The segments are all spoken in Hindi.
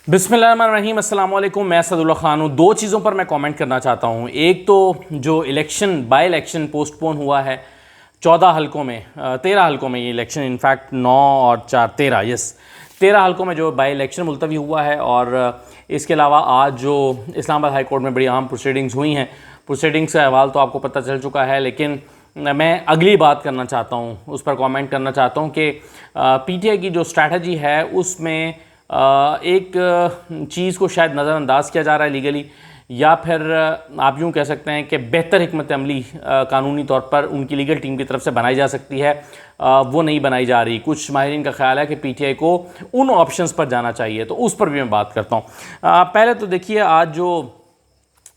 बिस्मिल्लाहिर्रहमानिर्रहीम, अस्सलाम वालेकुम। मैं असदुल्ला खान हूँ। दो चीज़ों पर मैं कमेंट करना चाहता हूँ। एक तो जो इलेक्शन बाई इलेक्शन पोस्टपोन हुआ है 14 हलकों में, 13 हलकों में ये इलेक्शन, इनफैक्ट 9 और 4 13, यस 13 हलकों में जो बाई इलेक्शन मुलतवी हुआ है। और इसके अलावा आज जो इस्लामाबाद हाई कोर्ट में बड़ी अहम प्रोसीडिंग्स हुई हैं, प्रोसीडिंग्स का अहवाल तो आपको पता चल चुका है, लेकिन मैं अगली बात करना चाहता हूँ, उस पर कमेंट करना चाहता हूँ कि पीटीआई की जो स्ट्रैटेजी है उसमें एक चीज़ को शायद नज़रअंदाज किया जा रहा है लीगली, या फिर आप यूँ कह सकते हैं कि बेहतर हिकमत अमली कानूनी तौर पर उनकी लीगल टीम की तरफ से बनाई जा सकती है, वो नहीं बनाई जा रही। कुछ माहिरीन का ख्याल है कि पीटीआई को उन ऑप्शंस पर जाना चाहिए, तो उस पर भी मैं बात करता हूँ। पहले तो देखिए, आज जो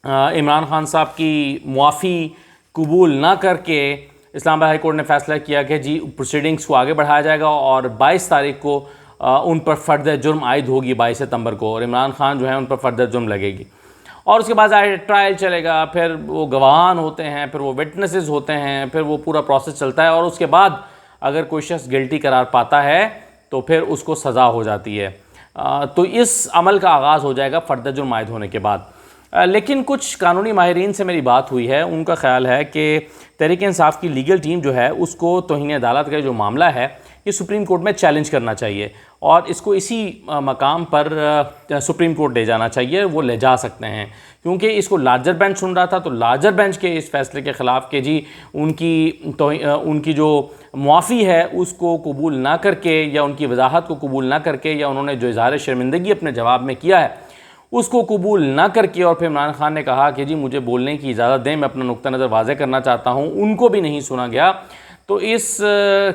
इमरान खान साहब की मुआफ़ी कबूल ना करके इस्लामाबाद हाई कोर्ट ने फैसला किया कि जी प्रोसीडिंग्स को आगे बढ़ाया जाएगा और 22 तारीख को उन पर फ़र्द जुर्म आयद होगी 22 सितंबर को, और इमरान खान जो है उन पर फ़र्द जुर्म लगेगी। और उसके बाद ट्रायल चलेगा, फिर वो गवाहान होते हैं, फिर वो विटनेसेस होते हैं, फिर वो पूरा प्रोसेस चलता है, और उसके बाद अगर कोई शख्स गिल्टी करार पाता है तो फिर उसको सज़ा हो जाती है। तो इस अमल का आगाज़ हो जाएगा फ़र्द जुर्म आयद होने के बाद। लेकिन कुछ कानूनी माहिरीन से मेरी बात हुई है, उनका ख्याल है कि तहरीक इंसाफ की लीगल टीम जो है उसको तौहीन अदालत का जो मामला है ये सुप्रीम कोर्ट में चैलेंज करना चाहिए, और इसको इसी मकाम पर सुप्रीम कोर्ट ले जाना चाहिए। वो ले जा सकते हैं, क्योंकि इसको लार्जर बेंच सुन रहा था, तो लार्जर बेंच के इस फैसले के ख़िलाफ़ कि जी उनकी जो मुआफ़ी है उसको कबूल ना करके, या उनकी वजाहत को कबूल ना करके, या उन्होंने जो इज़हार शर्मिंदगी अपने जवाब में किया है उसको कबूल ना करके, और फिर इमरान खान ने कहा कि जी मुझे बोलने की इजाज़त दें, मैं अपना नुक्ता नज़र वाज़े करना चाहता हूँ, उनको भी नहीं सुना गया। तो इस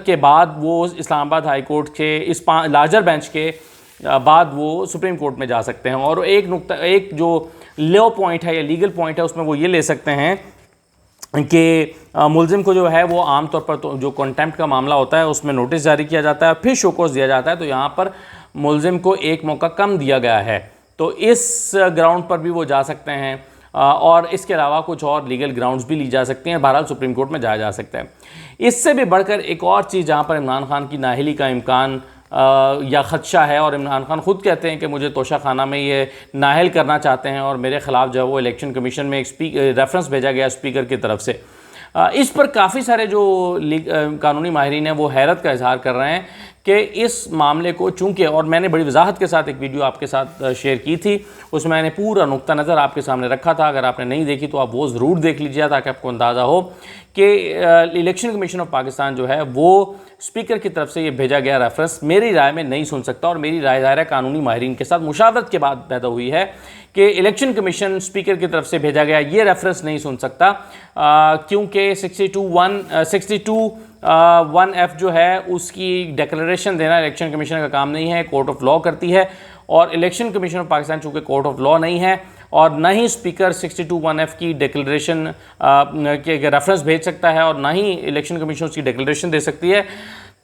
के बाद वो इस्लामाबाद हाई कोर्ट के इस लार्जर बेंच के बाद वो सुप्रीम कोर्ट में जा सकते हैं, और एक जो लॉ पॉइंट है या लीगल पॉइंट है उसमें वो ये ले सकते हैं कि मुलजिम को जो है वो आमतौर पर तो जो कंटेम्प्ट का मामला होता है उसमें नोटिस जारी किया जाता है, फिर शोकॉज दिया जाता है। तो यहाँ पर मुलजिम को एक मौका कम दिया गया है, तो इस ग्राउंड पर भी वो जा सकते हैं, और इसके अलावा कुछ और लीगल ग्राउंड्स भी ली जा सकती हैं। बहरहाल सुप्रीम कोर्ट में जाया जा सकता है। इससे भी बढ़कर एक और चीज़ जहाँ पर इमरान खान की नाअहली का इम्कान या ख़दशा है, और इमरान खान ख़ुद कहते हैं कि मुझे तोशा खाना में ये नाअहल करना चाहते हैं, और मेरे ख़िलाफ़ जो है वो इलेक्शन कमीशन में एक रेफरेंस भेजा गया स्पीकर की तरफ से। इस पर काफ़ी सारे जो कानूनी माहिरीन हैं वो हैरत का इजहार कर रहे हैं कि इस मामले को चूँकि, और मैंने बड़ी वजाहत के साथ एक वीडियो आपके साथ शेयर की थी, उसमें मैंने पूरा नुक्ता नज़र आपके सामने रखा था। अगर आपने नहीं देखी तो आप वो ज़रूर देख लीजिए, ताकि आपको अंदाज़ा हो कि इलेक्शन कमीशन ऑफ पाकिस्तान जो है वो स्पीकर की तरफ से ये भेजा गया रेफरेंस मेरी राय में नहीं सुन सकता, और मेरी राय ज़ाहिर है कानूनी माहिरीन के साथ मुशावरत के बाद पैदा हुई है कि इलेक्शन कमीशन स्पीकर की तरफ से भेजा गया ये रेफरेंस नहीं सुन सकता, क्योंकि 62(1)(f) जो है उसकी डिक्लेरेशन देना इलेक्शन कमीशन का काम नहीं है, कोर्ट ऑफ लॉ करती है। और इलेक्शन कमीशन ऑफ पाकिस्तान चूँकि कोर्ट ऑफ लॉ नहीं है, और ना ही स्पीकर 62(1)(f) की डिक्लेरेशन के रेफरेंस भेज सकता है, और ना ही इलेक्शन कमीशन उसकी डिक्लेरेशन दे सकती है,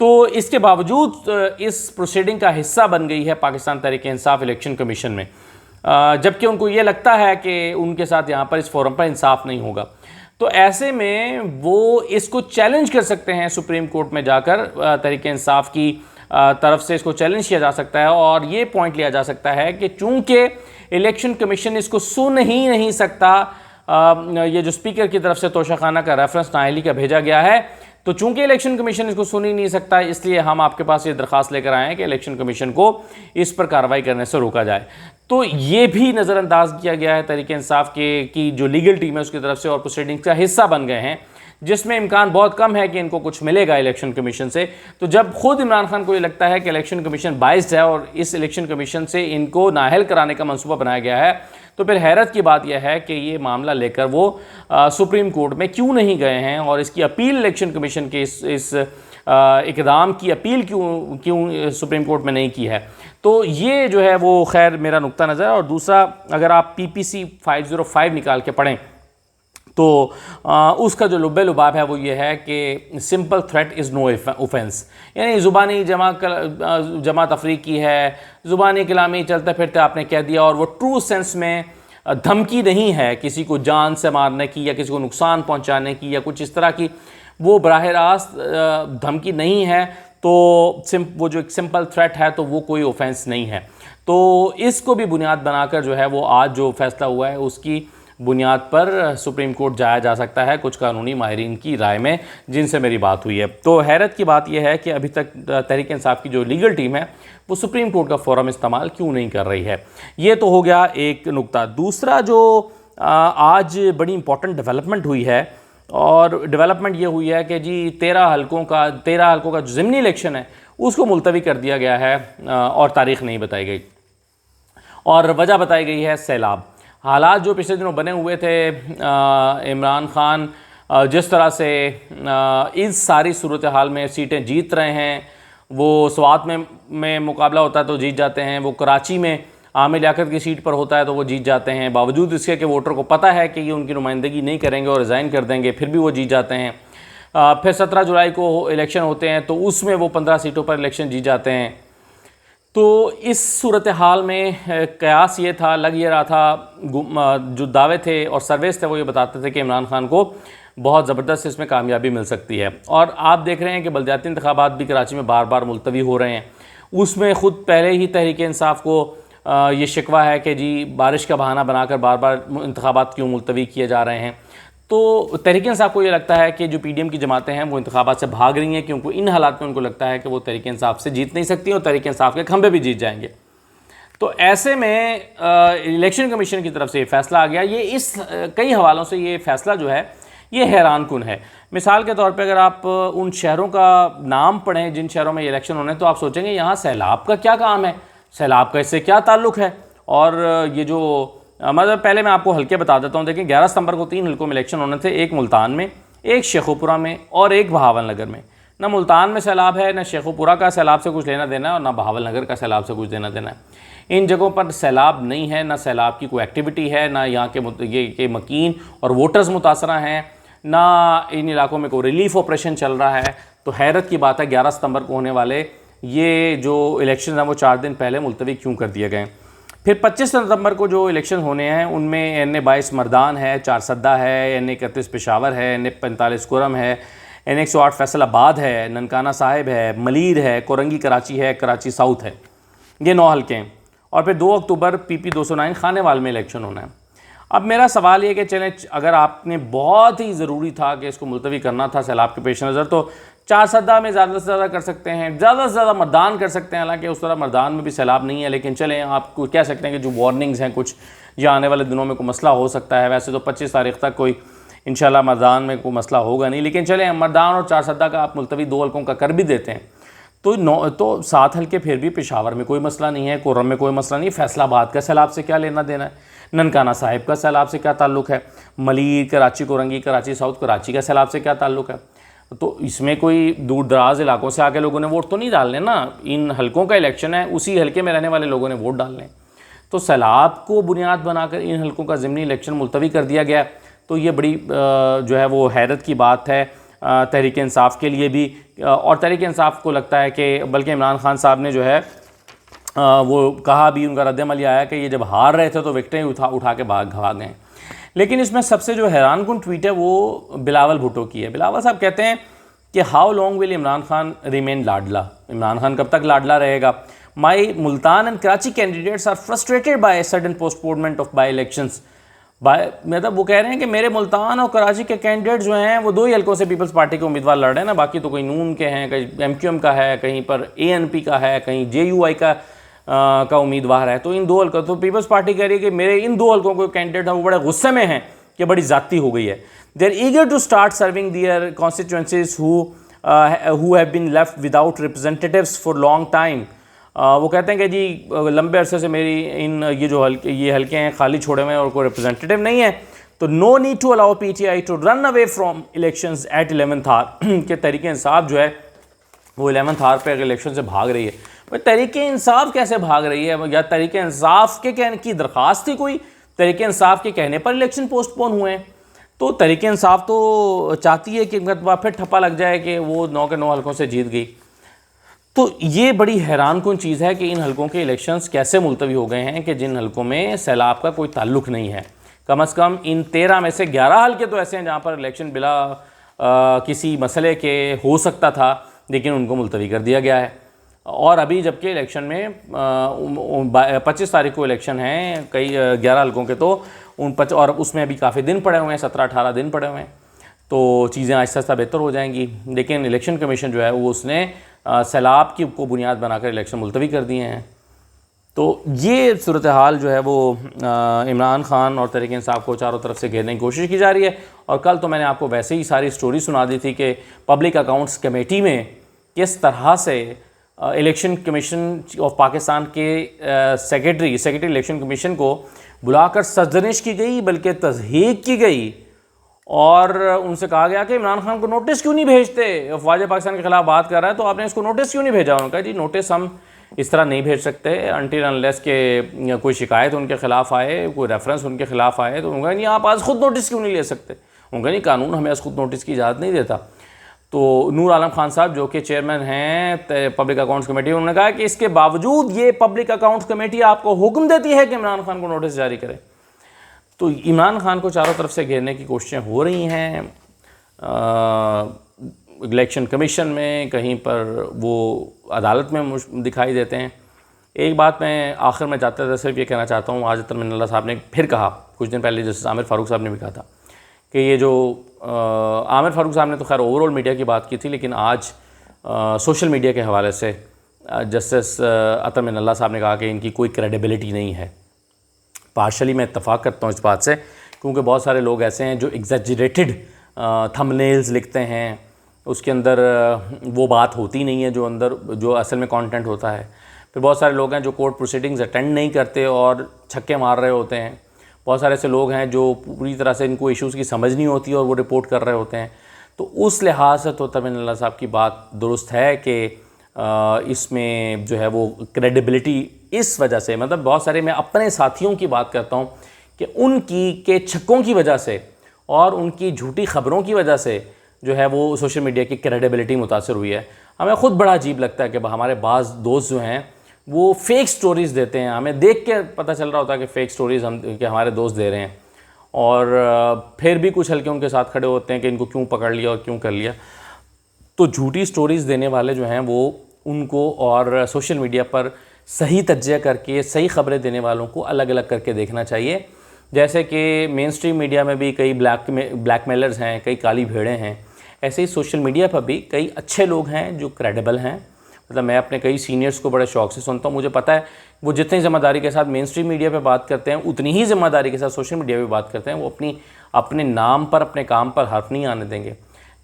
तो इसके बावजूद इस प्रोसीडिंग का हिस्सा बन गई है पाकिस्तान तहरीक इंसाफ इलेक्शन कमीशन में, जबकि उनको ये लगता है कि उनके साथ यहाँ पर इस फोरम पर इंसाफ नहीं होगा। तो ऐसे में वो इसको चैलेंज कर सकते हैं सुप्रीम कोर्ट में जाकर, तहरीक इंसाफ की तरफ से इसको चैलेंज किया जा सकता है, और ये पॉइंट लिया जा सकता है कि चूंकि इलेक्शन कमीशन इसको सुन ही नहीं सकता, ये जो स्पीकर की तरफ से तोशाखाना का रेफरेंस नाअहली का भेजा गया है, तो चूंकि इलेक्शन कमीशन इसको सुन ही नहीं सकता, इसलिए हम आपके पास ये दरख्वास्त लेकर आए हैं कि इलेक्शन कमीशन को इस पर कार्रवाई करने से रोका जाए। तो ये भी नज़रअंदाज किया गया है तहरीक इंसाफ के की जो लीगल टीम है उसकी तरफ से, और प्रोसीडिंग्स का हिस्सा बन गए हैं, जिसमें इम्कान बहुत कम है कि इनको कुछ मिलेगा इलेक्शन कमीशन से। तो जब खुद इमरान खान को ये लगता है कि इलेक्शन कमीशन बाइस्ड है और इस इलेक्शन कमीशन से इनको नाअहल कराने का मंसूबा बनाया गया है, तो फिर हैरत की बात यह है कि ये मामला लेकर वो सुप्रीम कोर्ट में क्यों नहीं गए हैं, और इसकी अपील इलेक्शन कमीशन के इस इक़दाम की अपील क्यों सुप्रीम कोर्ट में नहीं की है। तो ये जो है वो खैर मेरा नुक्ता नज़र है। और दूसरा, अगर आप PPC 505 निकाल के पढ़ें तो उसका जो लुब्बे लुबाब है वो ये है कि simple threat is no offence, यानी ज़ुबानी जमा तफरीक की है, ज़ुबानी कलामी चलते फिरते आपने कह दिया, और वो ट्रू सेंस में धमकी नहीं है किसी को जान से मारने की, या किसी को नुकसान पहुंचाने की, या कुछ इस तरह की वो बराह रास्त धमकी नहीं है, तो वो जो एक सिंपल थ्रेट है तो वो कोई ऑफेंस नहीं है। तो इसको भी बुनियाद बनाकर जो है वो आज जो फैसला हुआ है उसकी बुनियाद पर सुप्रीम कोर्ट जाया जा सकता है कुछ कानूनी माहिरीन की राय में, जिनसे मेरी बात हुई है। तो हैरत की बात यह है कि अभी तक तहरीक इंसाफ की जो लीगल टीम है वो सुप्रीम कोर्ट का फोरम इस्तेमाल क्यों नहीं कर रही है। ये तो हो गया एक नुक्ता। दूसरा जो आज बड़ी इंपॉर्टेंट डेवलपमेंट हुई है, और डेवलपमेंट ये हुई है कि जी 13 हलकों का जो ज़िमनी इलेक्शन है उसको मुलतवी कर दिया गया है और तारीख नहीं बताई गई, और वजह बताई गई है सैलाब। हालात जो पिछले दिनों बने हुए थे, इमरान खान जिस तरह से इस सारी सूरत हाल में सीटें जीत रहे हैं, वो स्वात में मुकाबला होता है तो जीत जाते हैं, वो कराची में आमिर लियाकत की सीट पर होता है तो वो जीत जाते हैं, बावजूद इसके कि वोटर को पता है कि ये उनकी नुमाइंदगी नहीं करेंगे और रिज़ाइन कर देंगे, फिर भी वो जीत जाते हैं। फिर 17 जुलाई को इलेक्शन होते हैं तो उसमें वो 15 सीटों पर इलेक्शन जीत जाते हैं। तो इस सूरत हाल में कयास ये था, लग ये रहा था, जो दावे थे और सर्वेस थे वो ये बताते थे कि इमरान खान को बहुत ज़बरदस्त इसमें कामयाबी मिल सकती है। और आप देख रहे हैं कि बलदियाती इंतखाबात भी कराची में बार बार मुलतवी हो रहे हैं। उसमें ख़ुद पहले ही तहरीक इंसाफ को ये शिकवा है कि जी बारिश का बहाना बनाकर बार बार इंतखाबात क्यों मुलतवी किए जा रहे हैं। तो तहरीक इंसाफ को ये लगता है कि जो पीडीएम की जमातें हैं वो इंतखाबात से भाग रही हैं, क्योंकि इन हालात में उनको लगता है कि वो तहरीक इंसाफ से जीत नहीं सकती और तहरीक इंसाफ के खंभे भी जीत जाएंगे। तो ऐसे में इलेक्शन कमीशन की तरफ से ये फैसला आ गया। ये इस कई हवालों से ये फैसला जो है ये हैरान कुन है। मिसाल के तौर पे अगर आप उन शहरों का नाम पढ़ें जिन शहरों में इलेक्शन होने, तो आप सोचेंगे यहाँ सैलाब का क्या काम है, सैलाब का इससे क्या ताल्लुक़ है। और ये जो मतलब पहले मैं आपको हल्के बता देता हूँ। देखिए 11 सितंबर को 3 हल्कों में इलेक्शन होने थे, एक मुल्तान में, एक शेखुपुरा में और एक बहावल नगर में। ना मुल्तान में सैलाब है, ना शेखुपुरा का सैलाब से कुछ लेना देना है, और ना बहावल नगर का सैलाब से कुछ लेना देना है। इन जगहों पर सैलाब नहीं है, ना सैलाब की कोई एक्टिविटी है, ना यहाँ के मकीन और वोटर्स मुतासरा हैं, ना इन इलाकों में कोई रिलीफ ऑपरेशन चल रहा है। तो हैरत की बात है 11 सितंबर को होने वाले ये जो इलेक्शन हैं वो 4 दिन पहले मुलतवी क्यों कर दिए गए। फिर 25 सितंबर को जो इलेक्शन होने हैं उनमें NA-22 मर्दान है, 4 सद्दा है, NA-31 पेशावर है, NA-45 कुरम है, NA-108 फैसलाबाद है, ननकाना साहिब है, मलीर है, कोरंगी कराची है, कराची साउथ है। ये 9 हल्के हैं। और फिर 2 अक्टूबर PP 209 खानेवाल में इलेक्शन होना है। अब मेरा सवाल ये कि चलें, अगर आपने बहुत ही ज़रूरी था कि इसको मुलतवी करना था सैलाब के पेश नज़र, तो 4 सद्दा में ज़्यादा से ज़्यादा कर सकते हैं, ज़्यादा से ज़्यादा मर्दान कर सकते हैं। हालांकि उस तरह मर्दान में भी सैलाब नहीं है, लेकिन चलें आप कह सकते हैं कि जो वार्निंग्स हैं कुछ या आने वाले दिनों में कोई मसला हो सकता है। वैसे तो 25 तारीख तक कोई इंशाल्लाह मर्दान में कोई मसला होगा नहीं, लेकिन चलें मर्दान और 4 सद्दा का आप मुलतवी 2 हल्कों का कर भी देते हैं तो 7 हल्के फिर भी पेशावर में कोई मसला नहीं है, कोरम में कोई मसला नहीं, फैसलाबाद का सैलाब से क्या लेना देना है, ननकाना साहिब का सैलाब से क्या ताल्लुक़ है, मलीर कराची कोरंगी कराची साउथ कराची का सैलाब से क्या ताल्लुक़ है। तो इसमें कोई दूर दराज इलाकों से आके लोगों ने वोट तो नहीं डालने ना, इन हलकों का इलेक्शन है, उसी हलके में रहने वाले लोगों ने वोट डालने। तो सैलाब को बुनियाद बनाकर इन हलकों का ज़िमनी इलेक्शन मुलतवी कर दिया गया। तो ये बड़ी जो है वो हैरत की बात है तहरीक इंसाफ के लिए भी, और तहरीक इंसाफ को लगता है कि बल्कि इमरान खान साहब ने जो है वो कहा भी, उनका रद्द-ए-अमल ये आया कि ये जब हार रहे थे तो विकेटें उठा के भाग गए। लेकिन इसमें सबसे जो हैरानकुन ट्वीट है वो बिलावल भुट्टो की है। बिलावल साहब कहते हैं कि how long will Imran Khan remain लाडला, इमरान खान कब तक लाडला रहेगा। My Multan and Karachi candidates are frustrated by sudden postponement of by elections. मतलब वो कह रहे हैं कि मेरे मुल्तान और कराची के कैंडिडेट जो हैं वो 2 ही हल्कों से पीपल्स पार्टी के उम्मीदवार लड़ रहे हैं ना, बाकी तो कोई नून के हैं, कहीं MQM का है, कहीं पर ANP का है, कहीं JUI का उम्मीदवार है। तो इन 2 हल्कों, तो पीपल्स पार्टी कह रही है कि मेरे इन 2 हल्कों के कैंडिडेट हैं वो बड़े गुस्से में हैं कि बड़ी ज़्यादती हो गई है। They are eager to start serving their constituencies who have been left without representatives for long time. वो कहते हैं कि जी लंबे अरसे से मेरी ये हल्के हैं खाली छोड़े हुए हैं और कोई रिप्रेजेंटेटिव नहीं है, तो no need to allow PTI to run away from elections at 11th hour. के तहरीक इंसाफ जो है वो 11th आवर पे इलेक्शन से भाग रही है। भाई तहरीक इंसाफ कैसे भाग रही है, या तहरीक इंसाफ के कहने की दरख्वास्त थी कोई, तहरीक इंसाफ के कहने पर इलेक्शन पोस्टपोन हुए हैं। तो तहरीक इंसाफ तो चाहती है कि फिर ठप्पा लग जाए कि वो 9 के 9 हल्कों से जीत गई। तो ये बड़ी हैरानकुन चीज़ है कि इन हल्कों के इलेक्शंस कैसे मुलतवी हो गए हैं कि जिन हल्कों में सैलाब का कोई ताल्लुक़ नहीं है। कम से कम इन 13 में से 11 हल्के तो ऐसे हैं जहाँ पर इलेक्शन बिला किसी मसले के हो सकता था, लेकिन उनको मुलतवी कर दिया गया है। और अभी जबकि इलेक्शन में 25 तारीख को इलेक्शन है, कई 11 हल्कों के, तो और उसमें अभी काफ़ी दिन पड़े हुए हैं, 17-18 दिन पड़े हुए हैं, तो चीज़ें आहिस्ता आहिस्ता बेहतर हो जाएंगी। लेकिन इलेक्शन कमीशन जो है वो उसने सैलाब की को बुनियाद बनाकर इलेक्शन मुलतवी कर दिए हैं। तो ये सूरत हाल जो है वो इमरान खान और तहरीक इंसाफ को चारों तरफ से घेरने की कोशिश की जा रही है। और कल तो मैंने आपको वैसे ही सारी स्टोरी सुना दी थी कि पब्लिक अकाउंट्स कमेटी में किस तरह से इलेक्शन कमीशन ऑफ पाकिस्तान के सेक्रेटरी इलेक्शन कमीशन को बुलाकर सजनिश की गई, बल्कि तज़हीक की गई, और उनसे कहा गया कि इमरान खान को नोटिस क्यों नहीं भेजते, अफवाज पाकिस्तान के खिलाफ बात कर रहा है तो आपने इसको नोटिस क्यों नहीं भेजा। उन्होंने कहा जी नोटिस हम इस तरह नहीं भेज सकते अनटिल अनलेस के कोई शिकायत उनके खिलाफ आए, कोई रेफरेंस उनके खिलाफ आए। तो उन्होंने नहीं आप आज खुद नोटिस क्यों नहीं ले सकते। उन्होंने नहीं कानून हमें आज खुद नोटिस की इजाज़त नहीं देता। तो नूर आलम खान साहब जो कि चेयरमैन हैं पब्लिक अकाउंट्स कमेटी, उन्होंने कहा कि इसके बावजूद ये पब्लिक अकाउंट्स कमेटी आपको हुक्म देती है कि इमरान खान को नोटिस जारी करें। तो इमरान खान को चारों तरफ से घेरने की कोशिशें हो रही हैं। इलेक्शन कमीशन में, कहीं पर वो अदालत में दिखाई देते हैं। एक बात मैं आखिर में जाते जाते सिर्फ ये कहना चाहता हूँ, आज अतर मिनल्ला साहब ने फिर कहा, कुछ दिन पहले जस्टिस आमिर फ़ारूक साहब ने भी कहा था कि ये जो आमिर फ़ारूक साहब ने तो खैर ओवरऑल मीडिया की बात की थी, लेकिन आज सोशल मीडिया के हवाले से जस्टिस अतर मिनल्ला साहब ने कहा कि इनकी कोई क्रेडिबिलिटी नहीं है। पार्शली मैं इत्तफ़ाक़ करता हूँ इस बात से, क्योंकि बहुत सारे लोग ऐसे हैं जो एग्जैजरेटेड थंबनेल्स लिखते हैं, उसके अंदर वो बात होती नहीं है जो असल में कंटेंट होता है। फिर बहुत सारे लोग हैं जो कोर्ट प्रोसीडिंग्स अटेंड नहीं करते और छक्के मार रहे होते हैं। बहुत सारे ऐसे लोग हैं जो पूरी तरह से इनको इश्यूज़ की समझ नहीं होती और वो रिपोर्ट कर रहे होते हैं। तो उस लिहाज से तो तमीम अल्लाह साहब की बात दुरुस्त है कि इसमें जो है वो क्रेडिबिलिटी इस वजह से, मतलब बहुत सारे मैं अपने साथियों की बात करता हूँ कि उनकी के छक्कों की वजह से और उनकी झूठी ख़बरों की वजह से जो है वो सोशल मीडिया की क्रेडिबिलिटी मुतासर हुई है। हमें ख़ुद बड़ा अजीब लगता है कि हमारे बाज़ दोस्त जो हैं वो फ़ेक स्टोरीज़ देते हैं, हमें देख के पता चल रहा होता है कि फ़ेक स्टोरीज़ हमारे दोस्त दे रहे हैं, और फिर भी कुछ हल्के उनके साथ खड़े होते हैं कि इनको क्यों पकड़ लिया और क्यों कर लिया। तो झूठी स्टोरीज़ देने वाले जो हैं वो उनको और सोशल मीडिया पर सही तज्जिया करके सही ख़बरें देने वालों को अलग अलग करके देखना चाहिए। जैसे कि मेन स्ट्रीम मीडिया में भी कई ब्लैकमेलर्स हैं, कई काली भेड़ें हैं, ऐसे ही सोशल मीडिया पर भी कई अच्छे लोग हैं जो क्रेडिबल हैं। मतलब मैं अपने कई सीनियर्स को बड़े शौक़ से सुनता हूँ, मुझे पता है वो जितनी ज़िम्मेदारी के साथ मेन स्ट्रीम मीडिया पे बात करते हैं उतनी ही ज़िम्मेदारी के साथ सोशल मीडिया पे बात करते हैं। वो अपने नाम पर, अपने काम पर हर्फ नहीं आने देंगे।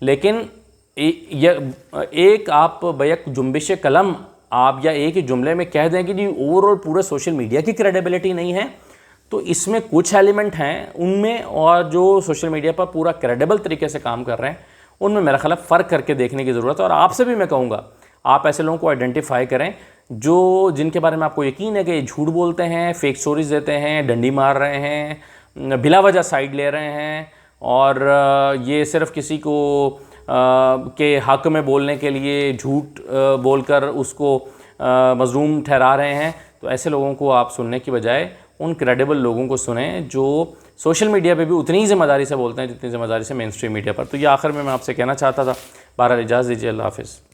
लेकिन एक आप बैक जुम्बिश कलम आप या एक ही जुमले में कह दें कि जी ओवरऑल पूरे सोशल मीडिया की क्रेडिबिलिटी नहीं है, तो इसमें कुछ एलिमेंट हैं उनमें, और जो सोशल मीडिया पर पूरा क्रेडिबल तरीके से काम कर रहे हैं उनमें मेरा ख्याल फ़र्क करके देखने की ज़रूरत है। और आपसे भी मैं कहूँगा आप ऐसे लोगों को आइडेंटिफाई करें जिनके बारे में आपको यकीन है कि ये झूठ बोलते हैं, फेक स्टोरीज़ देते हैं, डंडी मार रहे हैं, बिला वजह साइड ले रहे हैं, और ये सिर्फ किसी को के हक़ में बोलने के लिए झूठ बोलकर उसको मज़लूम ठहरा रहे हैं। तो ऐसे लोगों को आप सुनने की बजाय उन क्रेडिबल लोगों को सुने जो सोशल मीडिया पे भी उतनी ही ज़िम्मेदारी से बोलते हैं जितनी ज़िम्मेदारी से मेन स्ट्रीम मीडिया पर। तो ये आखिर में मैं आपसे कहना चाहता था। बहरहाल इजाज़त दीजिए, अल्लाह हाफ़िज़।